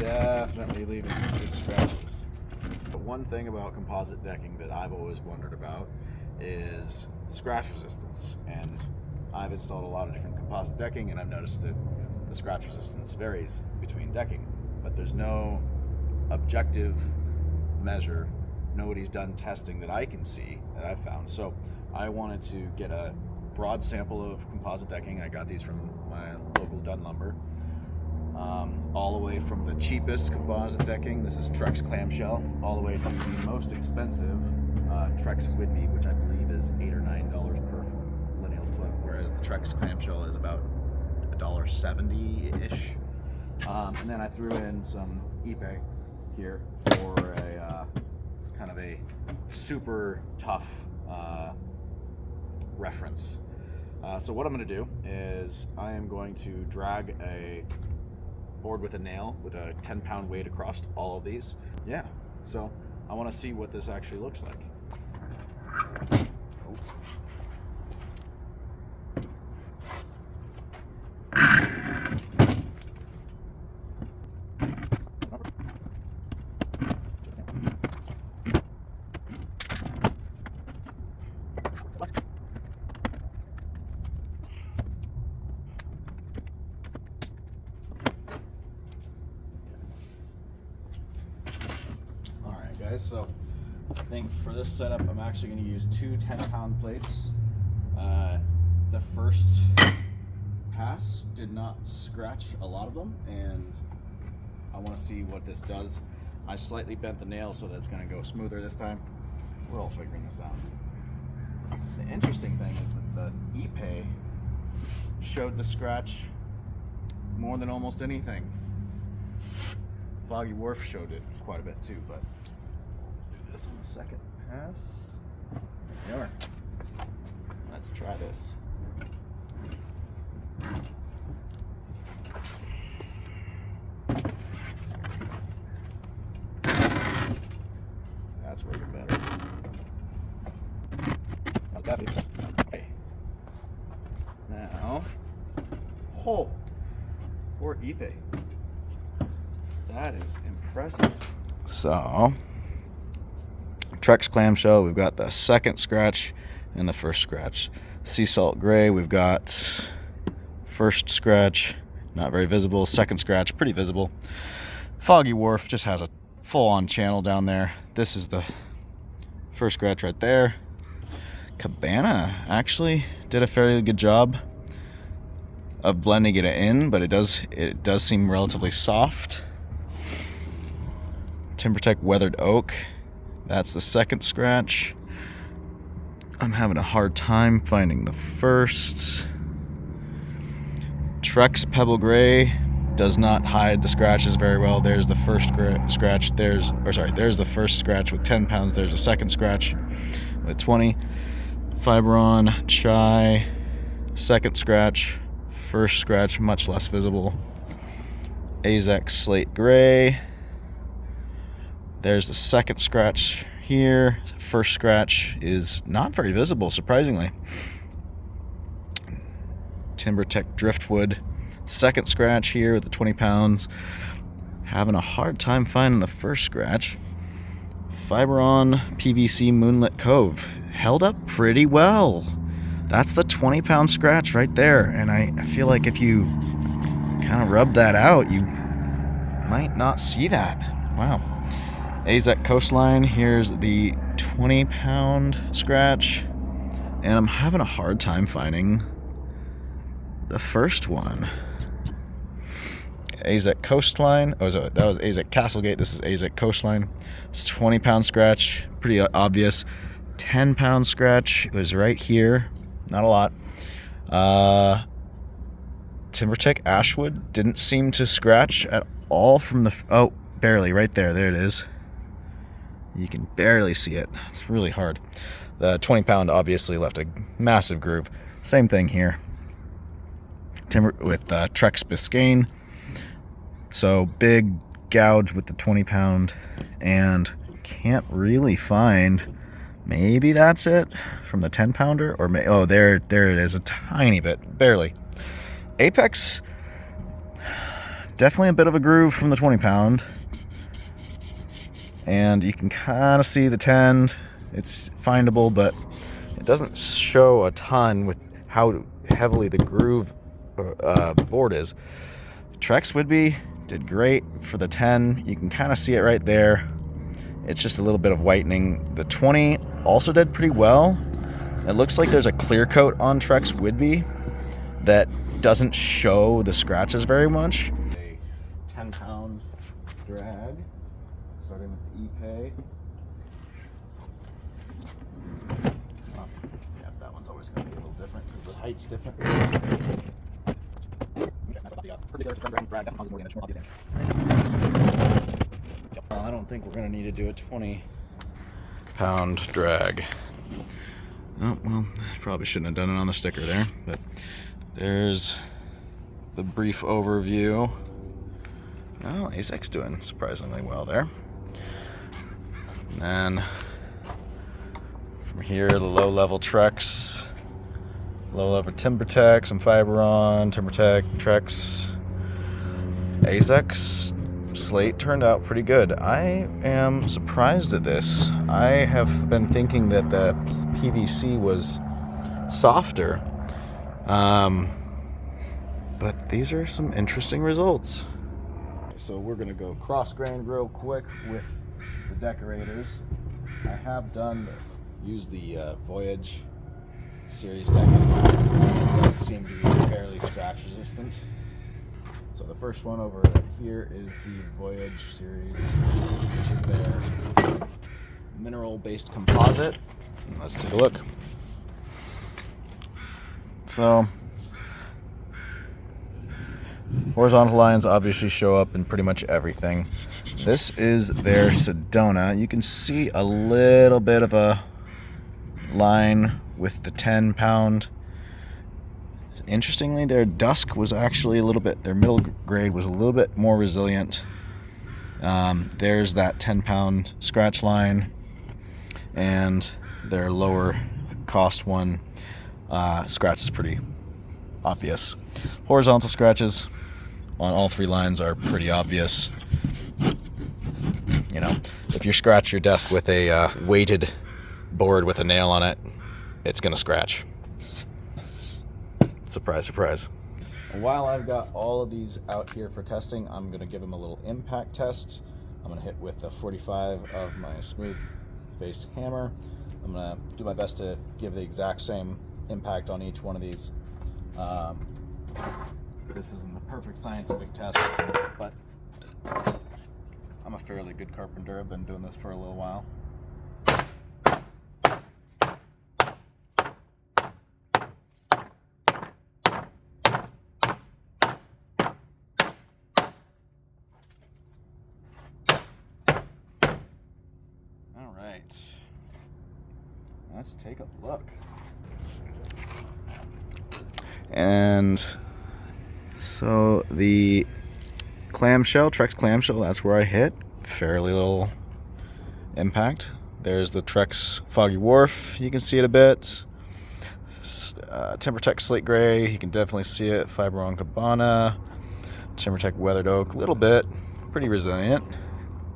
definitely leaving some good scratches. But one thing about composite decking that I've always wondered about is scratch resistance. And I've installed a lot of different composite decking, and I've noticed that the scratch resistance varies between decking. But there's no objective measure. Nobody's done testing that I can see that I've found. So I wanted to get a broad sample of composite decking. I got these from my local Dunn Lumber. All the way from the cheapest composite decking, this is Trex Clamshell, all the way to the most expensive Trex Whidbey, which I believe is $8 or $9 per lineal foot, whereas the Trex Clamshell is about $1.70-ish. And then I threw in some Ipe here for a kind of a super tough reference. So what I'm going to do is I am going to drag a board with a nail with a 10-pound weight across all of these. Yeah, so I want to see what this actually looks like. So I think for this setup, I'm actually going to use two 10-pound plates. The first pass did not scratch a lot of them, and I want to see what this does. I slightly bent the nail so that it's going to go smoother this time. We're all figuring this out. The interesting thing is that the Ipe showed the scratch more than almost anything. Foggy Wharf showed it quite a bit too, but this on the second pass. There we are. Let's try this. That's working better. That's definitely okay. Now, oh, poor Ipe. That is impressive. So, Trex Clamshell, we've got the second scratch and the first scratch. Sea Salt Gray, we've got first scratch, not very visible. Second scratch, pretty visible. Foggy Wharf just has a full-on channel down there. This is the first scratch right there. Cabana actually did a fairly good job of blending it in, but it does seem relatively soft. TimberTech Weathered Oak, that's the second scratch. I'm having a hard time finding the first. Trex Pebble Gray does not hide the scratches very well. There's the first scratch. There's the first scratch with 10 pounds. There's a second scratch with 20. Fiberon Chai, second scratch. First scratch much less visible. Azek Slate Gray. There's the second scratch here. First scratch is not very visible, surprisingly. TimberTech Driftwood. Second scratch here with the 20 pounds. Having a hard time finding the first scratch. Fiberon PVC Moonlit Cove. Held up pretty well. That's the 20-pound scratch right there. And I feel like if you kind of rub that out, you might not see that. Wow. Azek Coastline, here's the 20-pound scratch, and I'm having a hard time finding the first one. Azek Coastline, that was Azek Castlegate, this is Azek Coastline. It's 20-pound scratch, pretty obvious. 10-pound scratch was right here, not a lot. TimberTech Ashwood didn't seem to scratch at all from the, barely, right there, there it is. You can barely see it. It's really hard. The 20-pound obviously left a massive groove. Same thing here. Timber with Trex Biscayne. So big gouge with the 20-pound, and can't really find. Maybe that's it from the 10-pounder, or there it is, a tiny bit, barely. Apex definitely a bit of a groove from the 20 pound. And you can kind of see the 10. It's findable, but it doesn't show a ton with how heavily the groove board is. Trex Whitby did great for the 10. You can kind of see it right there. It's just a little bit of whitening. The 20 also did pretty well. It looks like there's a clear coat on Trex Whitby that doesn't show the scratches very much. A 10 pound drag, starting with the E-Pay. Yeah, that one's always going to be a little different because the height's different. I don't think we're going to need to do a 20 pound drag. Oh, well, probably shouldn't have done it on the sticker there, but there's the brief overview. Oh, Azek's doing surprisingly well there. And then from here, the low-level Trex, low-level TimberTech, some Fiberon, TimberTech, Trex, Azek's Slate turned out pretty good. I am surprised at this. I have been thinking that the PVC was softer, but these are some interesting results. So we're gonna go cross-grain real quick with the Deckorators. I have used the Voyage series decking. It does seem to be fairly scratch resistant. So the first one over here is the Voyage series, which is their mineral-based composite. Let's take a look. So, horizontal lines obviously show up in pretty much everything. This is their Sedona. You can see a little bit of a line with the 10 pound. Interestingly, their dusk was actually their middle grade was a little bit more resilient. There's that 10 pound scratch line, and their lower cost one scratch is pretty obvious. Horizontal scratches on all three lines are pretty obvious. You know, if you scratch your desk with a weighted board with a nail on it, it's gonna scratch. Surprise, surprise. And while I've got all of these out here for testing, I'm gonna give them a little impact test. I'm gonna hit with a 45 of my smooth faced hammer. I'm gonna do my best to give the exact same impact on each one of these. This isn't the perfect scientific test, but I'm a fairly good carpenter. I've been doing this for a little while. All right, let's take a look. And so the clamshell, Trex clamshell, that's where I hit. Fairly little impact. There's the Trex Foggy Wharf. You can see it a bit. TimberTech Slate Gray. You can definitely see it. Fiberon Cabana. TimberTech Weathered Oak. A little bit. Pretty resilient.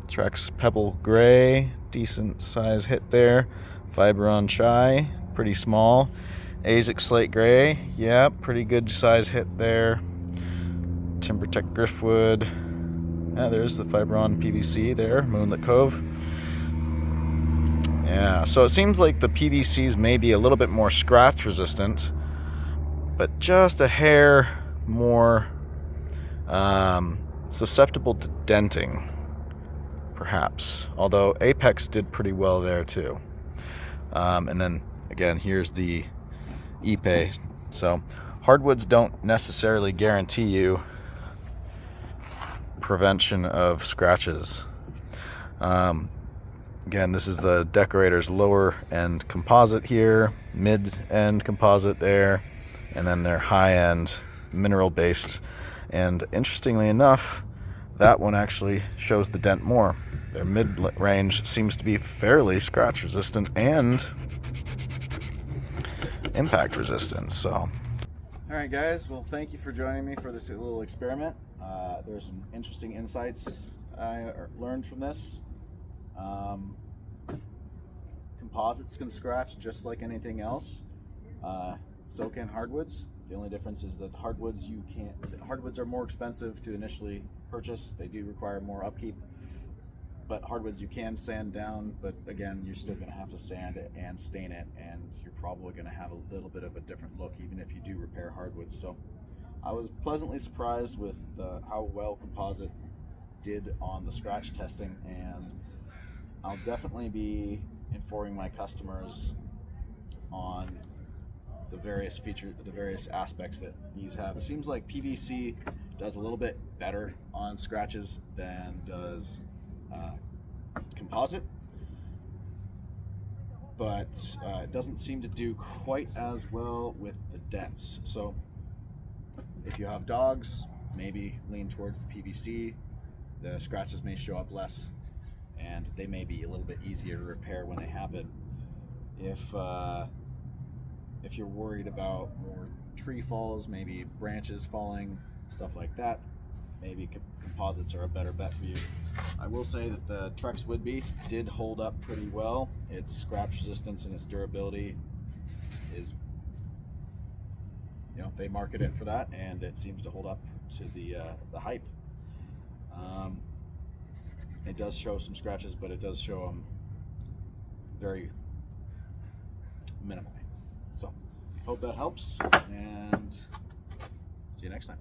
Trex Pebble Gray. Decent size hit there. Fiberon Chai. Pretty small. Azek Slate Gray. Yeah, pretty good size hit there. TimberTech Driftwood. Yeah, there's the Fiberon PVC there, Moonlit Cove. Yeah, so it seems like the PVCs may be a little bit more scratch resistant, but just a hair more susceptible to denting, perhaps. Although Apex did pretty well there too. And then again, here's the E-Pay. So hardwoods don't necessarily guarantee you prevention of scratches. Again, this is the Deckorators lower end composite here, mid end composite there, and then their high end mineral based. And interestingly enough, that one actually shows the dent more. Their mid range seems to be fairly scratch resistant and impact resistant. So All right, guys. Well, thank you for joining me for this little experiment. There's some interesting insights I learned from this. Composites can scratch just like anything else. So can hardwoods. The only difference is that hardwoods hardwoods are more expensive to initially purchase. They do require more upkeep. But hardwoods you can sand down, but again, you're still going to have to sand it and stain it, and you're probably going to have a little bit of a different look even if you do repair hardwoods. So I was pleasantly surprised with how well Composite did on the scratch testing, and I'll definitely be informing my customers on the various features, the various aspects that these have. It seems like PVC does a little bit better on scratches than does Composite, but it doesn't seem to do quite as well with the dents. So if you have dogs, maybe lean towards the PVC. The scratches may show up less, and they may be a little bit easier to repair when they happen. If you're worried about more tree falls, maybe branches falling, stuff like that, maybe composites are a better bet for you. I will say that the Trex Woodbey did hold up pretty well. Its scratch resistance and its durability is, they market it for that, and it seems to hold up to the hype. It does show some scratches, but it does show them very minimally. So, hope that helps, and see you next time.